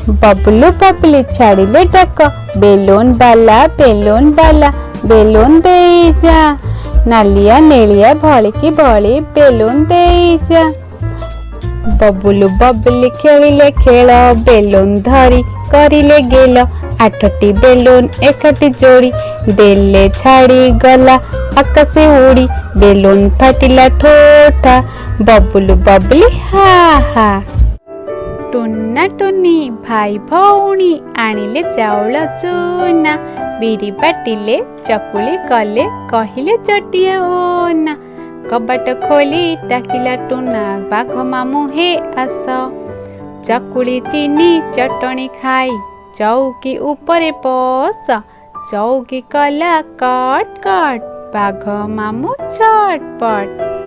बबलू बबली छाड़िले डाक बेलून बाला बेलून दे जा नालिया नेलिया भलिकी भली बेलून दे जा। बबलू बबली खेलिले खेल बेलून धरी करिले गेल 8टी बेलून एकटी जोड़ी देले छाड़ी गला आकाशे उड़ी बेलून फाटिला ठोठा बबलू बबली हा हा। टुन्ना टुन्नी भाई भौणी आनिले चाउल चूना बिरी बाटिले चकुली कले कहिले चटिए होना। कबाट खोली डाकिला टुना बाघ मामू हे आस चकुली चीनी चटणी खाई चौकी ऊपरे बस चौकी कला कट कट बाघ मामू चटपट।